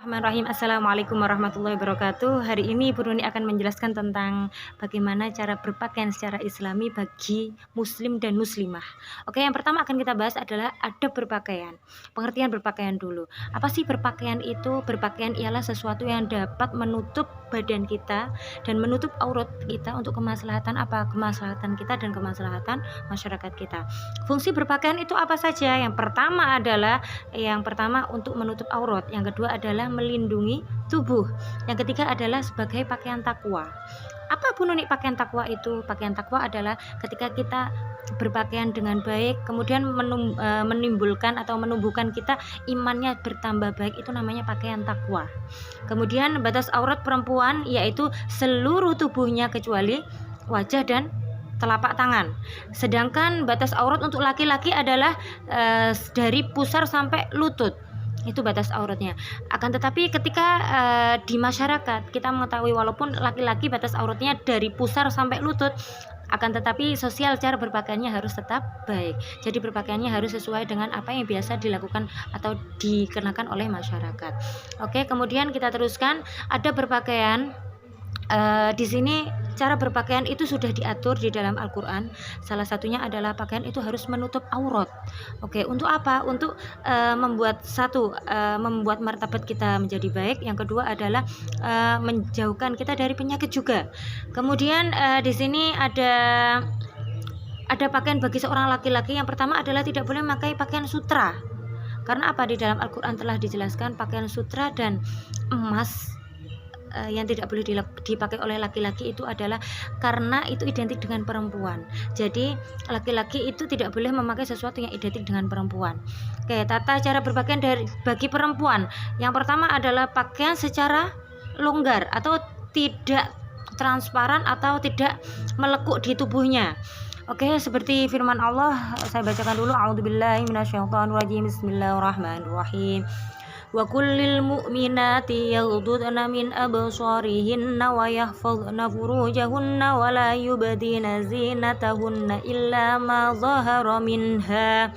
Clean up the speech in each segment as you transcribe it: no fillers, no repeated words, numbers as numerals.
Bismillahirrahmanirrahim. Assalamualaikum warahmatullahi wabarakatuh. Hari ini Ibu Nuni akan menjelaskan tentang bagaimana cara berpakaian secara islami bagi muslim dan muslimah. Oke, yang pertama akan kita bahas adalah adab berpakaian. Pengertian berpakaian dulu. Apa sih berpakaian itu? Berpakaian ialah sesuatu yang dapat menutup badan kita dan menutup aurat kita untuk kemaslahatan apa? Kemaslahatan kita dan kemaslahatan masyarakat kita. Fungsi berpakaian itu apa saja? Yang pertama untuk menutup aurat, yang kedua adalah melindungi tubuh, yang ketiga adalah sebagai pakaian takwa. Apa Bu Nuni pakaian takwa itu? Pakaian takwa adalah ketika kita berpakaian dengan baik, kemudian menimbulkan atau menumbuhkan kita imannya bertambah baik, itu namanya pakaian takwa. Kemudian batas aurat perempuan yaitu seluruh tubuhnya kecuali wajah dan telapak tangan. Sedangkan batas aurat untuk laki-laki adalah dari pusar sampai lutut. Itu batas auratnya. Akan tetapi ketika di masyarakat kita mengetahui walaupun laki-laki batas auratnya dari pusar sampai lutut, akan tetapi sosial cara berpakaiannya harus tetap baik. Jadi berpakaiannya harus sesuai dengan apa yang biasa dilakukan atau dikenakan oleh masyarakat. Oke, kemudian kita teruskan, ada berpakaian. Di sini cara berpakaian itu sudah diatur di dalam Al-Quran. Salah satunya adalah pakaian itu harus menutup aurat. Oke, untuk apa? Untuk membuat martabat kita menjadi baik. Yang kedua adalah menjauhkan kita dari penyakit juga. Kemudian di sini ada pakaian bagi seorang laki-laki. Yang pertama adalah tidak boleh memakai pakaian sutra. Karena apa? Di dalam Al-Quran telah dijelaskan pakaian sutra dan emas yang tidak boleh dipakai oleh laki-laki itu adalah karena itu identik dengan perempuan. Jadi laki-laki itu tidak boleh memakai sesuatu yang identik dengan perempuan. Oke, tata cara berpakaian bagi perempuan. Yang pertama adalah pakaian secara longgar atau tidak transparan atau tidak melekuk di tubuhnya. Oke, seperti firman Allah, saya bacakan dulu. A'udzubillahi minasyaitonirrajim. Bismillahirrahmanirrahim. Wa kullil mu'minati yaghdudna min absarihinna wa yahfazna furujahunna wa la yubdina zinatahunna illa ma zahara minha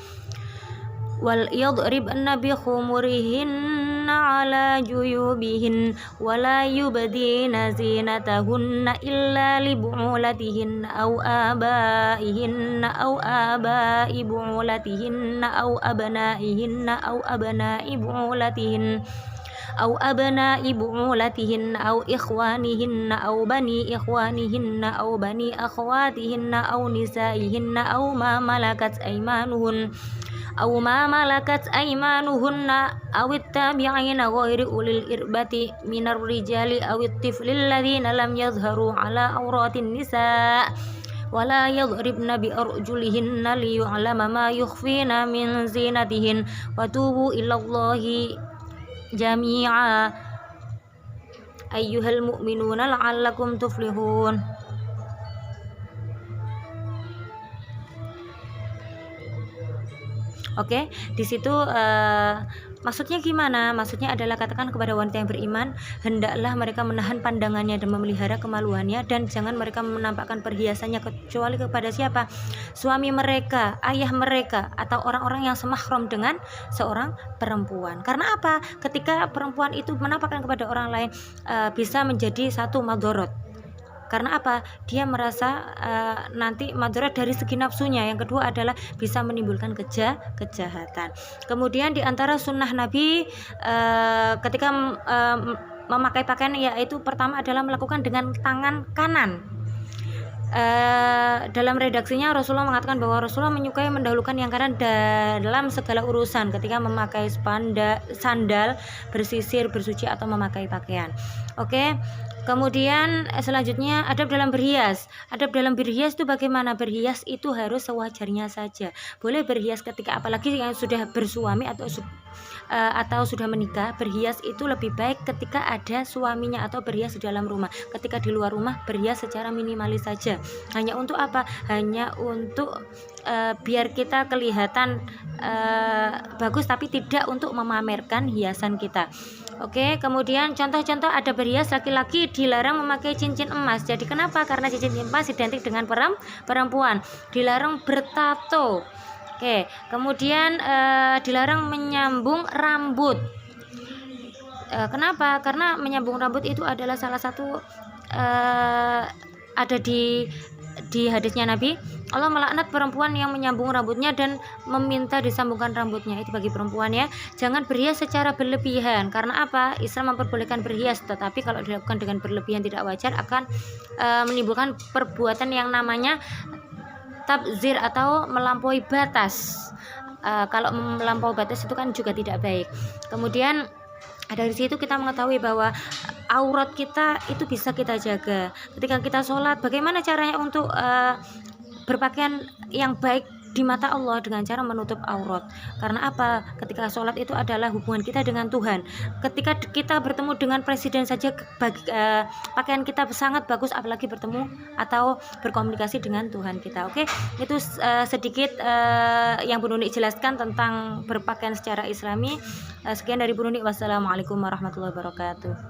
wal yadribna bi khumurihinna ala juyubihin wa la yubdina zinatahunna illa li bu'ulatihinna aw abaihinna aw abai bu'ulatihinna aw abnaihinna aw abnai bu'ulatihinna aw abnai bu'ulatihinna aw ikhwanihinna aw bani ikhwanihinna aw bani akhwatihinna aw nisaihinna aw ma malakat aymanuhunna awit tabi'ina ghairi ulil irbati minar rijali awit tiflil ladzina lam yazharu ala auratin nisa wala yadribna bi arjulihinna liyu'lama ma yukhfina min zinatihin wa tubu ilallahi jami'a ayyuhal mu'minuna la'allakum tuflihun. Oke, di situ maksudnya gimana? Maksudnya adalah katakan kepada wanita yang beriman, hendaklah mereka menahan pandangannya dan memelihara kemaluannya, dan jangan mereka menampakkan perhiasannya kecuali kepada siapa? Suami mereka, ayah mereka, atau orang-orang yang semahram dengan seorang perempuan. Karena apa? Ketika perempuan itu menampakkan kepada orang lain bisa menjadi satu madorot. Karena apa? Dia merasa nanti madarat dari segi nafsunya. Yang kedua adalah bisa menimbulkan kejahatan. Kemudian di antara sunnah Nabi ketika memakai pakaian yaitu pertama adalah melakukan dengan tangan kanan. Dalam redaksinya Rasulullah mengatakan bahwa Rasulullah menyukai mendahulukan yang kanan dalam segala urusan ketika memakai sandal, bersisir, bersuci atau memakai pakaian. Oke. Kemudian selanjutnya adab dalam berhias. Adab dalam berhias itu bagaimana? Berhias itu harus sewajarnya saja. Boleh berhias ketika apalagi yang sudah bersuami atau sudah menikah. Berhias itu lebih baik ketika ada suaminya atau berhias di dalam rumah. Ketika di luar rumah berhias secara minimalis saja. Hanya untuk apa? Hanya untuk biar kita kelihatan bagus, tapi tidak untuk memamerkan hiasan kita. Oke, kemudian contoh-contoh ada berhias. Laki-laki dilarang memakai cincin emas. Jadi kenapa? Karena cincin emas identik dengan perempuan. Dilarang bertato. Oke, kemudian dilarang menyambung rambut. Kenapa? Karena menyambung rambut itu adalah salah satu ada di hadisnya Nabi, Allah melaknat perempuan yang menyambung rambutnya dan meminta disambungkan rambutnya. Itu bagi perempuan ya. Jangan berhias secara berlebihan. Karena apa? Islam memperbolehkan berhias, tetapi kalau dilakukan dengan berlebihan tidak wajar akan menimbulkan perbuatan yang namanya tabzir atau melampaui batas. Kalau melampaui batas itu kan juga tidak baik. Kemudian dari situ kita mengetahui bahwa aurat kita itu bisa kita jaga. Ketika kita sholat, bagaimana caranya untuk berpakaian yang baik di mata Allah dengan cara menutup aurat. Karena apa? Ketika sholat itu adalah hubungan kita dengan Tuhan. Ketika kita bertemu dengan presiden saja, pakaian kita sangat bagus, apalagi bertemu atau berkomunikasi dengan Tuhan kita. Oke, itu sedikit yang Bu Nuni jelaskan tentang berpakaian secara Islami. Sekian dari Bu Nuni. Wassalamualaikum warahmatullahi wabarakatuh.